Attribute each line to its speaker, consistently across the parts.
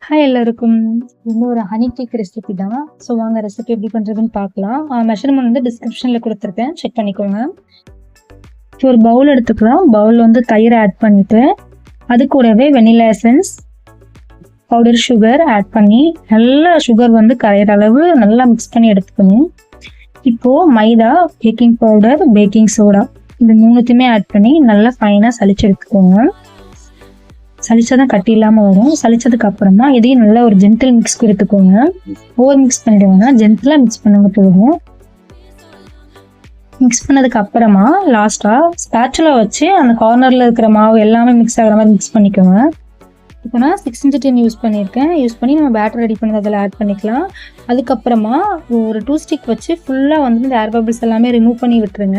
Speaker 1: Hi எல்லாருக்கும். இது ஒரு ஹனி கேக் ரெசிபி தான். ஸோ வாங்க ரெசிபி எப்படி பண்ணுறதுன்னு பார்க்கலாம். மெஷர்மெண்ட் வந்து டிஸ்கிரிப்ஷனில் கொடுத்துருக்கேன், செக் பண்ணிக்கோங்க. ஒரு பவுல் எடுத்துக்கலாம். பவுலில் வந்து தயிர் ஆட் பண்ணிவிட்டு அது கூடவே vanilla essence, powder sugar add பண்ணி நல்லா சுகர் வந்து கரையிற அளவு நல்லா மிக்ஸ் பண்ணி எடுத்துக்கணும். இப்போது மைதா, பேக்கிங் பவுடர், பேக்கிங் சோடா இது மூணுத்தையுமே ஆட் பண்ணி நல்லா ஃபைனாக சளிச்சு எடுத்துக்கோங்க. சளிச்சாதான் கட்டி இல்லாமல் வரும். சளிச்சதுக்கு அப்புறமா இதையும் நல்லா ஒரு ஜென்டில் மிக்ஸ் கொடுத்துக்கோங்க. ஓவர் மிக்ஸ் பண்ணிடுவாங்க, ஜென்டிலாக மிக்ஸ் பண்ணுங்க போதும். மிக்ஸ் பண்ணதுக்கு அப்புறமா லாஸ்டா ஸ்பேச்சுலா வச்சு அந்த கார்னர்ல இருக்கிற மாவு எல்லாமே மிக்ஸ் ஆகிற மாதிரி மிக்ஸ் பண்ணிக்கோங்க. இப்போ நான் 6 inch tin யூஸ் பண்ணியிருக்கேன். யூஸ் பண்ணி நம்ம பேட்டர் ரெடி பண்ணி அதில் ஆட் பண்ணிக்கலாம். அதுக்கப்புறமா ஒரு 2 stick வச்சு ஃபுல்லாக வந்து இந்த ஏர் பபிள்ஸ் எல்லாமே ரிமூவ் பண்ணி விட்டுருங்க.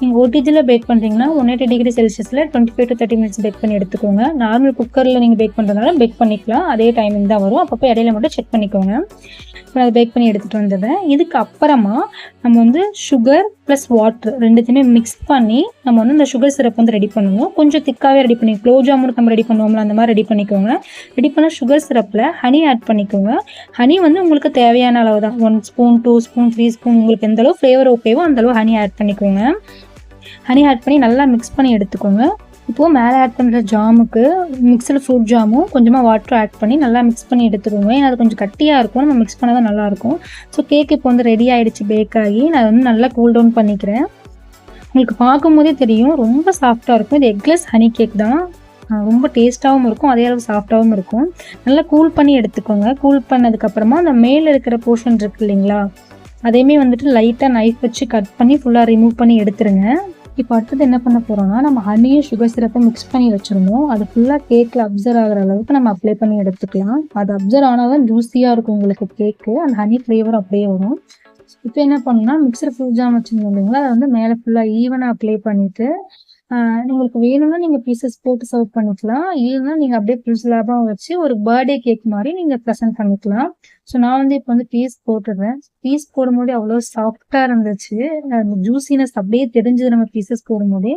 Speaker 1: நீங்கள் ஓடிஜியில் பேக் பண்ணுறீங்கன்னா 180 degree செல்சியஸில் 25 to 30 minutes பேக் பண்ணி எடுத்துக்கோங்க. நார்மல் குக்கரில் நீங்கள் பேக் பண்ணுறதுனால பேக் பண்ணிக்கலாம், அதே டைமிங் தான் வரும். அப்பப்போ இடையில மட்டும் செக் பண்ணிக்கோங்க. இப்போ அதை பேக் பண்ணி எடுத்துகிட்டு வந்துடுறேன். இதுக்கு அப்புறமா நம்ம வந்து சுகர் ப்ளஸ் வாட்டர் ரெண்டுத்தையுமே மிக்ஸ் பண்ணி நம்ம வந்து இந்த சுகர் சிரப் வந்து ரெடி பண்ணுவோம். கொஞ்சம் திக்காகவே ரெடி பண்ணி குலோப் ஜாமுனுக்கு நம்ம ரெடி பண்ணுவோம்ல, அந்த மாதிரி ரெடி பண்ணிக்கோங்க. ரெடி பண்ண சுகர் சிரப்பில் ஹனி ஆட் பண்ணிக்கோங்க. ஹனி வந்து உங்களுக்கு தேவையான அளவு தான், 1 spoon 2 spoon 3 spoon உங்களுக்கு எந்த அளவு ஃப்ளேவர் ஓகேவோ அந்தளவு ஹனி ஆட் பண்ணிக்கோங்க. ஹனி ஆட் பண்ணி நல்லா மிக்ஸ் பண்ணி எடுத்துக்கோங்க. இப்போது மேலே ஆட் பண்ணுற ஜாமுக்கு மிக்ஸில் ஃப்ரூட் ஜாமும் கொஞ்சமாக வாட்டர் ஆட் பண்ணி நல்லா மிக்ஸ் பண்ணி எடுத்துக்கோங்க. ஏன்னா அது கொஞ்சம் கட்டியாக இருக்கும், நம்ம மிக்ஸ் பண்ணால் தான் நல்லாயிருக்கும். ஸோ கேக் இப்போ வந்து ரெடி ஆகிடுச்சு, பேக் ஆகி. நான் வந்து நல்லா கூல் டவுன் பண்ணிக்கிறேன். உங்களுக்கு பார்க்கும்போதே தெரியும், ரொம்ப சாஃப்டாக இருக்கும். இது எக்லெஸ் ஹனி கேக் தான். ரொம்ப டேஸ்ட்டாகவும் இருக்கும், அதே அளவு சாஃப்டாகவும் இருக்கும். நல்லா கூல் பண்ணி எடுத்துக்கோங்க. கூல் பண்ணதுக்கப்புறமா அந்த மேலே இருக்கிற போர்ஷன் இருக்குது இல்லைங்களா, அதையுமே வந்துட்டு லைட்டாக நைஃப் வச்சு கட் பண்ணி ஃபுல்லாக ரிமூவ் பண்ணி எடுத்துருங்க. இப்போ அடுத்தது என்ன பண்ண போகிறோம்னா, நம்ம ஹனியும் சுகர் சிரப்பை மிக்ஸ் பண்ணி வச்சுருந்தோம். அது ஃபுல்லாக கேக்கில் அப்சர்வ் ஆகிற அளவுக்கு நம்ம அப்ளை பண்ணி எடுத்துக்கலாம். அது அப்சர்வ் ஆனால் தான் ஜூஸியாக இருக்கும் உங்களுக்கு கேக்கு, அந்த ஹனி ஃப்ளேவர் அப்படியே வரும். இப்போ என்ன பண்ணணும்னா, மிக்சர் ஃப்ரூட் ஜாம் வச்சுருந்தோம் இல்லைங்களா, அதை வந்து மேலே ஃபுல்லாக ஈவனாக அப்ளை பண்ணிவிட்டு உங்களுக்கு வேணும்னா நீங்கள் பீசஸ் போட்டு சர்வ் பண்ணிக்கலாம். இல்லைன்னா நீங்கள் அப்படியே ஃபுல் ஸ்லாபாக வச்சு ஒரு பர்த்டே கேக் மாதிரி நீங்கள் ப்ரெசென்ட் பண்ணிக்கலாம். ஸோ நான் வந்து இப்போ வந்து பீஸ் போட்டுடுறேன். பீஸ் போடும்போது அவ்வளோ சாஃப்டாக இருந்துச்சு, அந்த ஜூஸினஸ் அப்படியே தெரிஞ்சது நம்ம பீசஸ் போடும்போதே.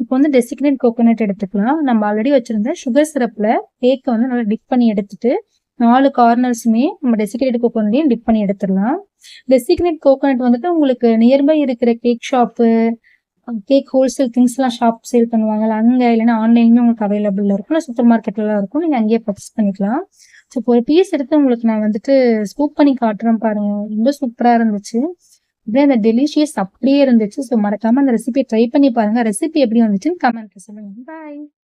Speaker 1: இப்போ வந்து டெசிக்னேட் கோகோனட் எடுத்துக்கலாம். நம்ம ஆல்ரெடி வச்சுருந்த சுகர் சிரப்பில் கேக்கை வந்து நல்லா டிப் பண்ணி எடுத்துட்டு 4 கார்னர்ஸுமே நம்ம டெசிக்னேட் கோகோனட்டையும் டிப் பண்ணி எடுத்துடலாம். டெசிக்னேட் கோகோனட் வந்துட்டு உங்களுக்கு நியர்பை இருக்கிற கேக் ஷாப்பு, கேக் ஹோல்சேல் திங்ஸ்லாம் ஷாப் சேல் பண்ணுவாங்கல்ல, அங்கே இல்லைன்னா ஆன்லைன்லேயும் உங்களுக்கு அவைலபிளாக இருக்கும், இல்லை சூப்பர் மார்க்கெட்லாம் இருக்கும், நீங்கள் அங்கேயே பர்ச்சேஸ் பண்ணிக்கலாம். ஸோ இப்போ ஒரு பீஸ் எடுத்து உங்களுக்கு நான் வந்துட்டு ஸ்கூப் பண்ணி காட்டுறேன் பாருங்கள், ரொம்ப சூப்பராக இருந்துச்சு. அப்படியே அந்த டெலிஷியஸ் அப்படியே இருந்துச்சு. ஸோ மறக்காமல் அந்த ரெசிபியை ட்ரை பண்ணி பாருங்கள். ரெசிபி எப்படி வந்துச்சுன்னு கமெண்ட்டில் சொல்லுங்கள். பாய்.